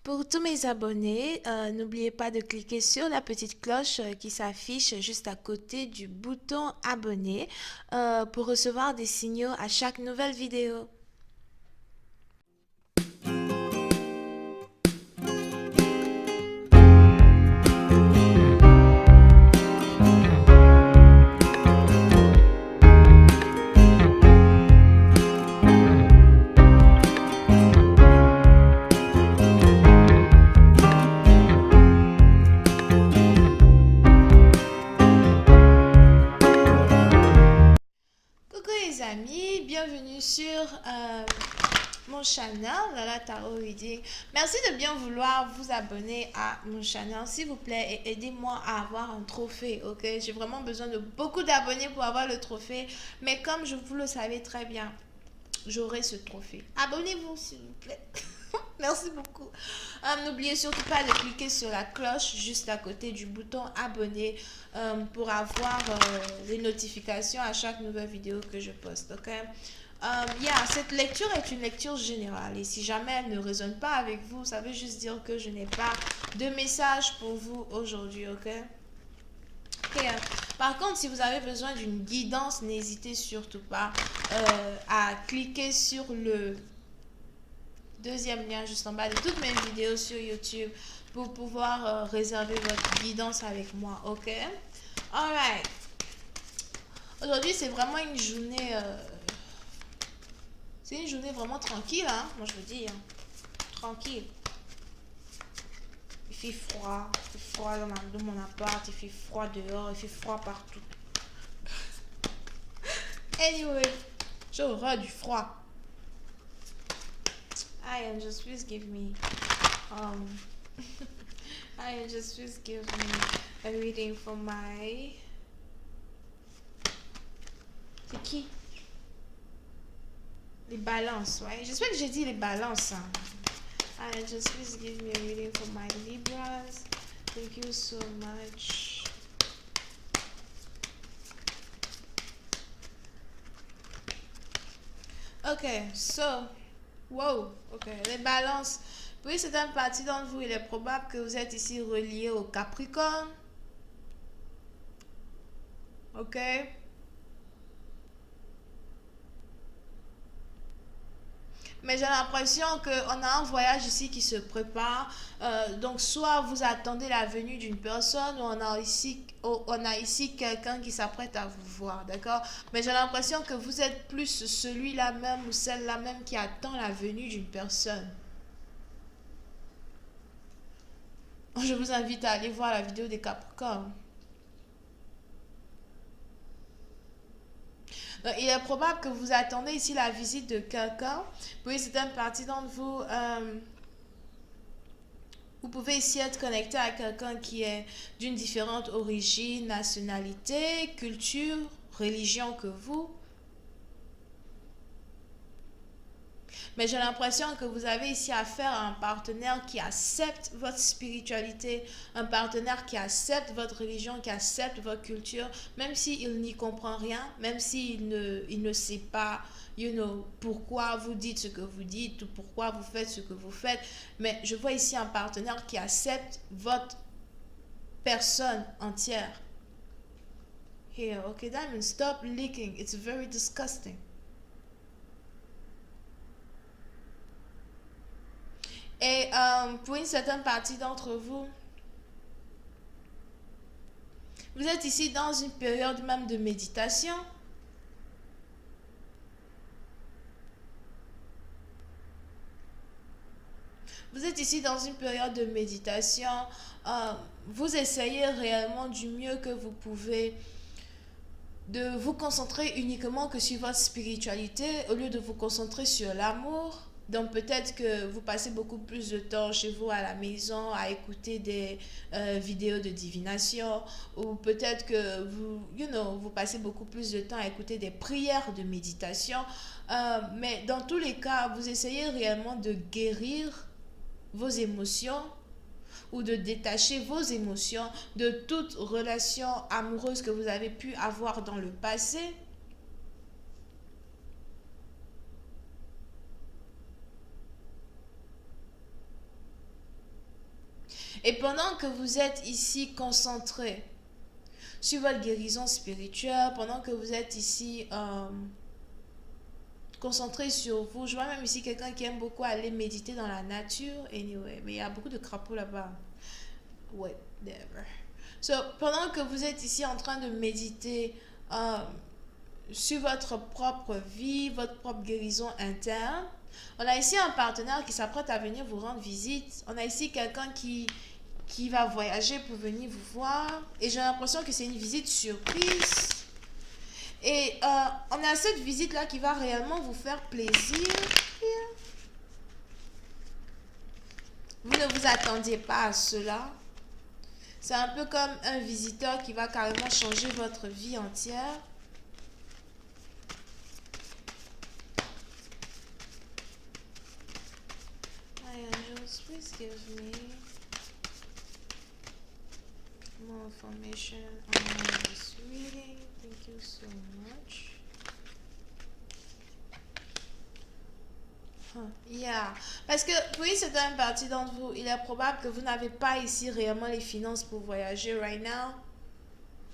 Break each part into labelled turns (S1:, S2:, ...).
S1: Pour tous mes abonnés, n'oubliez pas de cliquer sur la petite cloche qui s'affiche juste à côté du bouton abonner pour recevoir des signaux à chaque nouvelle vidéo. Coucou les amis, bienvenue sur mon channel, Lala Tarot Reading. Merci de bien vouloir vous abonner à mon channel, s'il vous plaît, et aidez-moi à avoir un trophée, ok? J'ai vraiment besoin de beaucoup d'abonnés pour avoir le trophée, mais comme je vous le savez très bien, j'aurai ce trophée. Abonnez-vous, s'il vous plaît. Merci beaucoup. N'oubliez surtout pas de cliquer sur la cloche juste à côté du bouton abonner pour avoir les notifications à chaque nouvelle vidéo que je poste, ok? Cette lecture est une lecture générale et si jamais elle ne résonne pas avec vous, ça veut juste dire que je n'ai pas de message pour vous aujourd'hui, ok? Par contre, si vous avez besoin d'une guidance, n'hésitez surtout pas à cliquer sur le deuxième lien juste en bas de toutes mes vidéos sur YouTube pour pouvoir réserver votre guidance avec moi, ok? Alright. Aujourd'hui, c'est vraiment une journée... c'est une journée vraiment tranquille, hein? Moi, je veux dire. Tranquille. Il fait froid. Il fait froid dans mon appart. Il fait froid dehors. Il fait froid partout. Anyway, j'ai horreur du froid. Please give me... Um, please give me a reading for my... C'est qui? Les balances, ouais. J'espère que j'ai dit les balances. Hein. Please give me a reading for my Libras. Thank you so much. Ok, wow, ok, les balances. Oui, c'est un parti d'entre vous. Il est probable que vous êtes ici relié au Capricorne. Ok. Mais j'ai l'impression qu'on a un voyage ici qui se prépare. Donc, soit vous attendez la venue d'une personne, ou on a ici quelqu'un qui s'apprête à vous voir, d'accord? Mais j'ai l'impression que vous êtes plus celui-là même ou celle-là même qui attend la venue d'une personne. Je vous invite à aller voir la vidéo des Capricornes. Donc, il est probable que vous attendez ici la visite de quelqu'un. Puis, c'est une partie d'entre vous... vous pouvez ici être connecté à quelqu'un qui est d'une différente origine, nationalité, culture, religion que vous. Mais j'ai l'impression que vous avez ici affaire à un partenaire qui accepte votre spiritualité, un partenaire qui accepte votre religion, qui accepte votre culture, même s'il n'y comprend rien, même s'il ne sait pas, pourquoi vous dites ce que vous dites ou pourquoi vous faites ce que vous faites. Mais je vois ici un partenaire qui accepte votre personne entière. Here, okay, Diamond, stop leaking. It's very disgusting. Et pour une certaine partie d'entre vous, vous êtes ici dans une période même de méditation. Vous êtes ici dans une période de méditation. Vous essayez réellement du mieux que vous pouvez de vous concentrer uniquement que sur votre spiritualité au lieu de vous concentrer sur l'amour. Donc peut-être que vous passez beaucoup plus de temps chez vous à la maison à écouter des vidéos de divination ou peut-être que vous passez beaucoup plus de temps à écouter des prières de méditation. Mais dans tous les cas, vous essayez réellement de guérir vos émotions ou de détacher vos émotions de toute relation amoureuse que vous avez pu avoir dans le passé. Et pendant que vous êtes ici concentré sur votre guérison spirituelle, pendant que vous êtes ici concentré sur vous, je vois même ici quelqu'un qui aime beaucoup aller méditer dans la nature, anyway, mais il y a beaucoup de crapauds là-bas. Whatever. So, pendant que vous êtes ici en train de méditer sur votre propre vie, votre propre guérison interne, on a ici un partenaire qui s'apprête à venir vous rendre visite. On a ici quelqu'un qui va voyager pour venir vous voir. Et j'ai l'impression que c'est une visite surprise. Et on a cette visite-là qui va réellement vous faire plaisir. Vous ne vous attendiez pas à cela. C'est un peu comme un visiteur qui va carrément changer votre vie entière. My angels, please give me more information on this reading. Thank you so much. Yeah. Parce que oui, c'est une partie d'entre vous. Il est probable que vous n'avez pas ici réellement les finances pour voyager right now.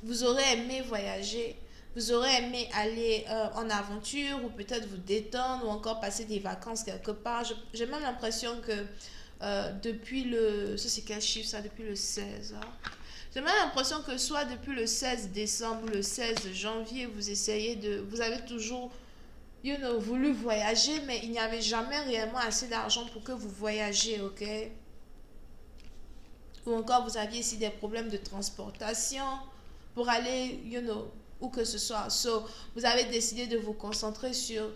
S1: Vous aurez aimé voyager. Vous aurez aimé aller en aventure ou peut-être vous détendre ou encore passer des vacances quelque part. J'ai même l'impression que depuis le... Ça c'est quel chiffre ça? Depuis le 16. Hein? J'ai même l'impression que soit depuis le 16 décembre ou le 16 janvier, vous essayez de... Vous avez toujours voulu voyager, mais il n'y avait jamais réellement assez d'argent pour que vous voyagiez, ok? Ou encore vous aviez ici des problèmes de transportation pour aller, où que ce soit. So, vous avez décidé de vous concentrer sur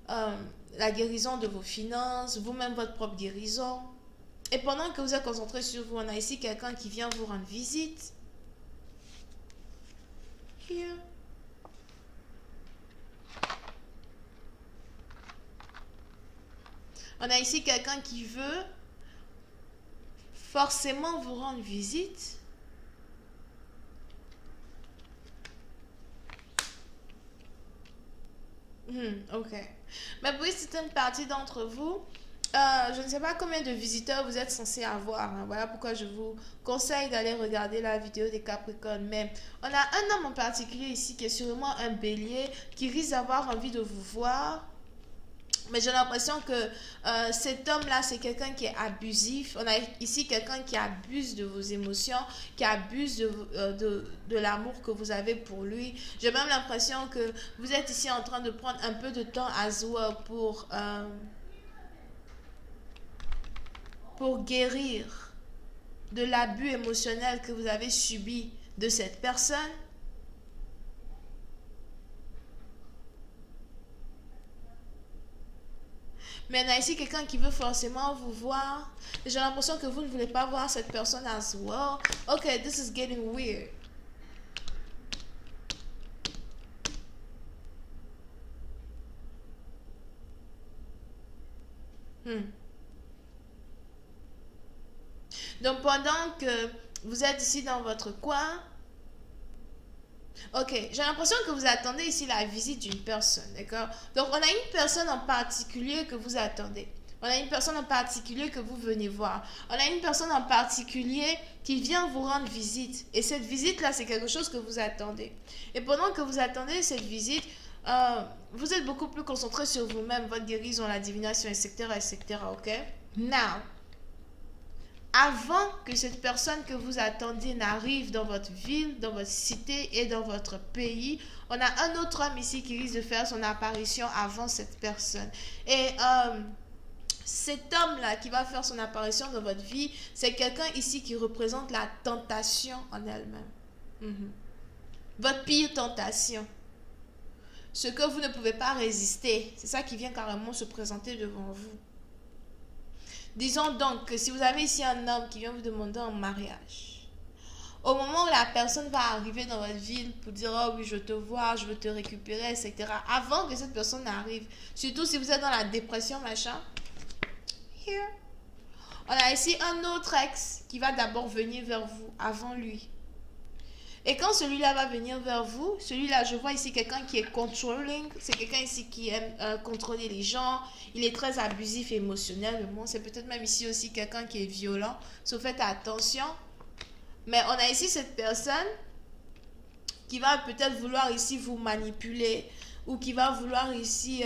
S1: la guérison de vos finances, vous-même votre propre guérison. Et pendant que vous êtes concentré sur vous, on a ici quelqu'un qui vient vous rendre visite. Here. On a ici quelqu'un qui veut forcément vous rendre visite. Ok. Mais oui, c'est une partie d'entre vous. Je ne sais pas combien de visiteurs vous êtes censé avoir. Hein. Voilà pourquoi je vous conseille d'aller regarder la vidéo des Capricornes. Mais on a un homme en particulier ici qui est sûrement un bélier qui risque d'avoir envie de vous voir. Mais j'ai l'impression que cet homme-là, c'est quelqu'un qui est abusif. On a ici quelqu'un qui abuse de vos émotions, qui abuse de l'amour que vous avez pour lui. J'ai même l'impression que vous êtes ici en train de prendre un peu de temps à soi pour guérir de l'abus émotionnel que vous avez subi de cette personne. Mais on a ici quelqu'un qui veut forcément vous voir. J'ai l'impression que vous ne voulez pas voir cette personne as well. Okay, this is getting weird. Donc pendant que vous êtes ici dans votre coin, ok, j'ai l'impression que vous attendez ici la visite d'une personne, d'accord? Donc, on a une personne en particulier que vous attendez. On a une personne en particulier que vous venez voir. On a une personne en particulier qui vient vous rendre visite. Et cette visite-là, c'est quelque chose que vous attendez. Et pendant que vous attendez cette visite, vous êtes beaucoup plus concentré sur vous-même, votre guérison, la divination, etc., etc., ok? Now, avant que cette personne que vous attendez n'arrive dans votre ville, dans votre cité et dans votre pays, on a un autre homme ici qui risque de faire son apparition avant cette personne. Et cet homme-là qui va faire son apparition dans votre vie, c'est quelqu'un ici qui représente la tentation en elle-même. Votre pire tentation. Ce que vous ne pouvez pas résister. C'est ça qui vient carrément se présenter devant vous. Disons donc que si vous avez ici un homme qui vient vous demander en mariage, au moment où la personne va arriver dans votre ville pour dire « Oh oui, je te vois, je veux te récupérer, etc. » Avant que cette personne arrive, surtout si vous êtes dans la dépression, machin, here, on a ici un autre ex qui va d'abord venir vers vous avant lui. Et quand celui-là va venir vers vous, celui-là, je vois ici quelqu'un qui est controlling, c'est quelqu'un ici qui aime contrôler les gens, il est très abusif émotionnellement, c'est peut-être même ici aussi quelqu'un qui est violent, so faites attention. Mais on a ici cette personne qui va peut-être vouloir ici vous manipuler ou qui va vouloir ici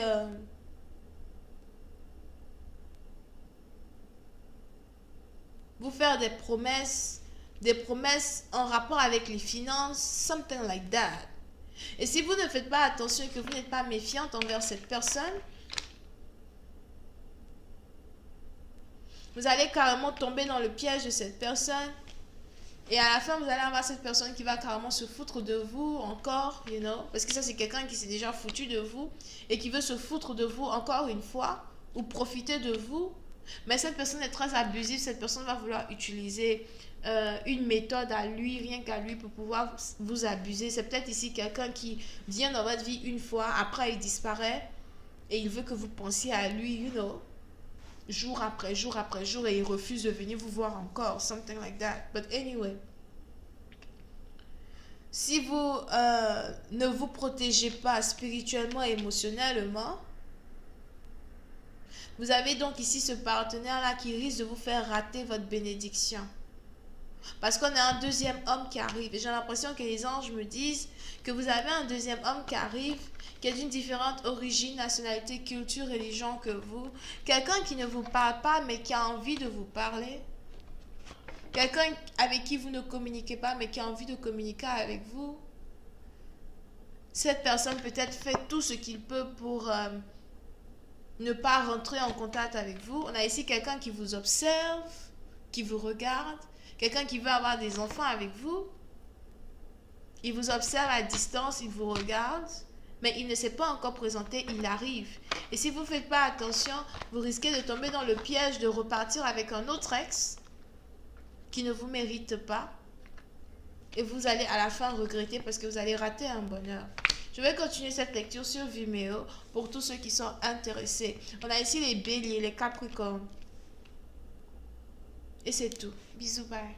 S1: vous faire des promesses en rapport avec les finances, something like that. Et si vous ne faites pas attention et que vous n'êtes pas méfiante envers cette personne, vous allez carrément tomber dans le piège de cette personne. Et à la fin, vous allez avoir cette personne qui va carrément se foutre de vous encore, you know. Parce que ça, c'est quelqu'un qui s'est déjà foutu de vous et qui veut se foutre de vous encore une fois ou profiter de vous. Mais cette personne est très abusive. Cette personne va vouloir utiliser une méthode à lui, rien qu'à lui, pour pouvoir vous abuser. C'est peut-être ici quelqu'un qui vient dans votre vie une fois, après il disparaît et il veut que vous pensiez à lui, you know. Jour après jour après jour et il refuse de venir vous voir encore. Something like that. But anyway. Si vous ne vous protégez pas spirituellement et émotionnellement, vous avez donc ici ce partenaire-là qui risque de vous faire rater votre bénédiction. Parce qu'on a un deuxième homme qui arrive. Et j'ai l'impression que les anges me disent que vous avez un deuxième homme qui arrive, qui est d'une différente origine, nationalité, culture, religion que vous. Quelqu'un qui ne vous parle pas, mais qui a envie de vous parler. Quelqu'un avec qui vous ne communiquez pas, mais qui a envie de communiquer avec vous. Cette personne peut-être fait tout ce qu'il peut pour ne pas rentrer en contact avec vous. On a ici quelqu'un qui vous observe, qui vous regarde, quelqu'un qui veut avoir des enfants avec vous. Il vous observe à distance, il vous regarde, mais il ne s'est pas encore présenté, il arrive. Et si vous ne faites pas attention, vous risquez de tomber dans le piège de repartir avec un autre ex qui ne vous mérite pas. Et vous allez à la fin regretter parce que vous allez rater un bonheur. Je vais continuer cette lecture sur Vimeo pour tous ceux qui sont intéressés. On a ici les béliers, les capricornes. Et c'est tout. Bisous, bye.